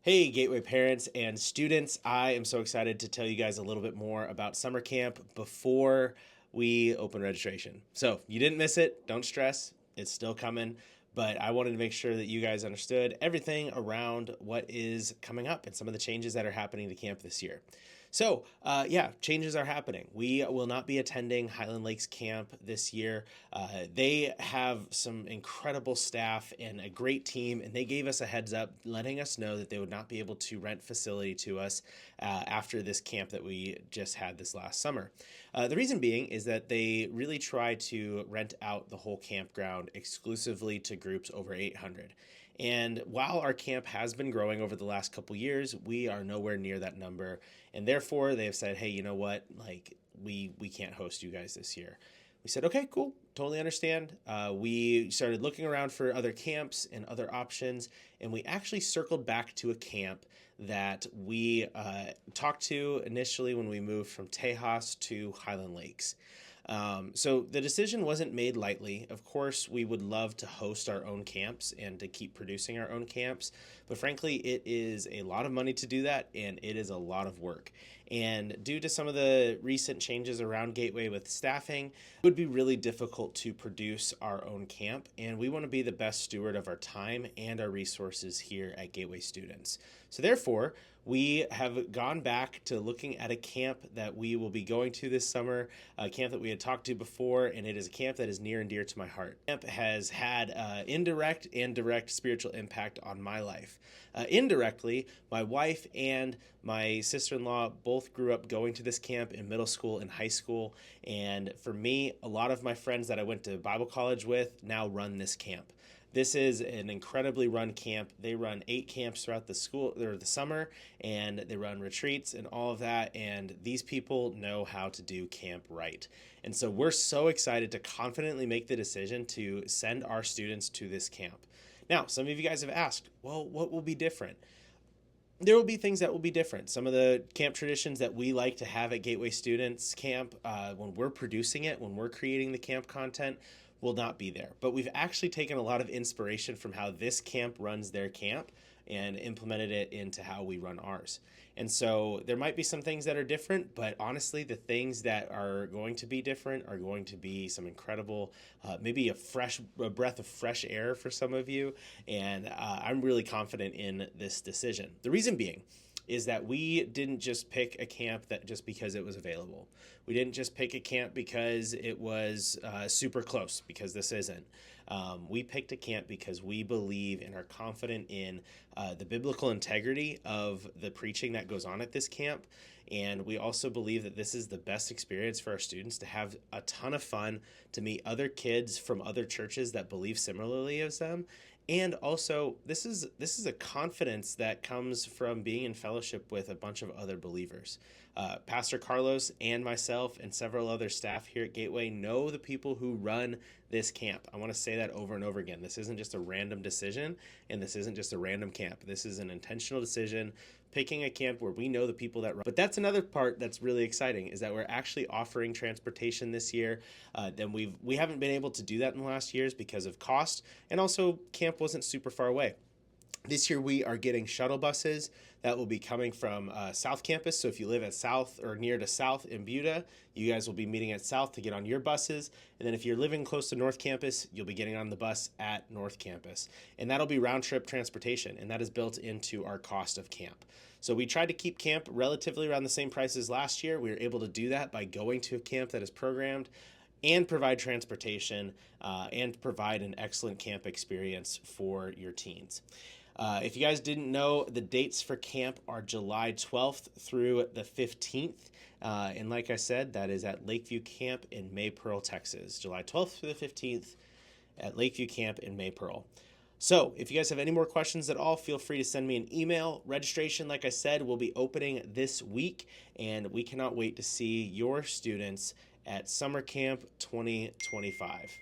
Hey, Gateway parents and students. I am so excited to tell you guys a little bit more about summer camp before we open registration. So, you didn't miss it. Don't stress. It's still coming. But I wanted to make sure that you guys understood everything around what is coming up and some of the changes that are happening to camp this year. So, changes are happening. We will not be attending Highland Lakes Camp this year. They have some incredible staff and a great team, and they gave us a heads up, letting us know that they would not be able to rent facility to us after this camp that we just had this last summer. The reason being is that they really try to rent out the whole campground exclusively to groups over 800. And while our camp has been growing over the last couple years, we are nowhere near that number. And therefore, they have said, hey, you know what? Like, we can't host you guys this year. We said, okay, cool, totally understand. We started looking around for other camps and other options, and we actually circled back to a camp that we talked to initially when we moved from Tejas to Highland Lakes. So the decision wasn't made lightly. Of course, we would love to host our own camps and to keep producing our own camps, but frankly, it is a lot of money to do that, and it is a lot of work. And due to some of the recent changes around Gateway with staffing, it would be really difficult to produce our own camp, and we want to be the best steward of our time and our resources here at Gateway Students. So therefore, we have gone back to looking at a camp that we will be going to this summer, a camp that we had talked to before, and it is a camp that is near and dear to my heart. Camp has had indirect and direct spiritual impact on my life. Indirectly, my wife and my sister-in-law both grew up going to this camp in middle school and high school, and for me, a lot of my friends that I went to Bible college with now run this camp. This is an incredibly run camp. They run 8 camps throughout the school or the summer, and they run retreats and all of that. And these people know how to do camp right. And so we're so excited to confidently make the decision to send our students to this camp. Now, some of you guys have asked, well, what will be different? There will be things that will be different. Some of the camp traditions that we like to have at Gateway Students Camp, when we're producing it, when we're creating the camp content, will not be there. But we've actually taken a lot of inspiration from how this camp runs their camp and implemented it into how we run ours. And so there might be some things that are different, but honestly, the things that are going to be different are going to be some incredible, maybe a breath of fresh air for some of you. And I'm really confident in this decision. The reason being is that we didn't just pick a camp that just because it was available. We didn't just pick a camp because it was super close, because this isn't. We picked a camp because we believe and are confident in the biblical integrity of the preaching that goes on at this camp. And we also believe that this is the best experience for our students to have a ton of fun, to meet other kids from other churches that believe similarly as them. And also, this is a confidence that comes from being in fellowship with a bunch of other believers. Pastor Carlos and myself and several other staff here at Gateway know the people who run this camp. I want to say that over and over again. This isn't just a random decision, and this isn't just a random camp. This is an intentional decision, picking a camp where we know the people that run. But that's another part that's really exciting, is that we're actually offering transportation this year. Then we haven't been able to do that in the last years because of cost, and also camp wasn't super far away. This year we are getting shuttle buses that will be coming from South Campus. So if you live at South or near to South in Buda, you guys will be meeting at South to get on your buses. And then if you're living close to North Campus, you'll be getting on the bus at North Campus. And that'll be round trip transportation, and that is built into our cost of camp. So we tried to keep camp relatively around the same price as last year. We were able to do that by going to a camp that is programmed and provide transportation and provide an excellent camp experience for your teens. If you guys didn't know, the dates for camp are July 12th through the 15th. And like I said, that is at Lakeview Camp in Maypearl, Texas. July 12th through the 15th at Lakeview Camp in Maypearl. So if you guys have any more questions at all, feel free to send me an email. Registration, like I said, will be opening this week, and we cannot wait to see your students at Summer Camp 2025.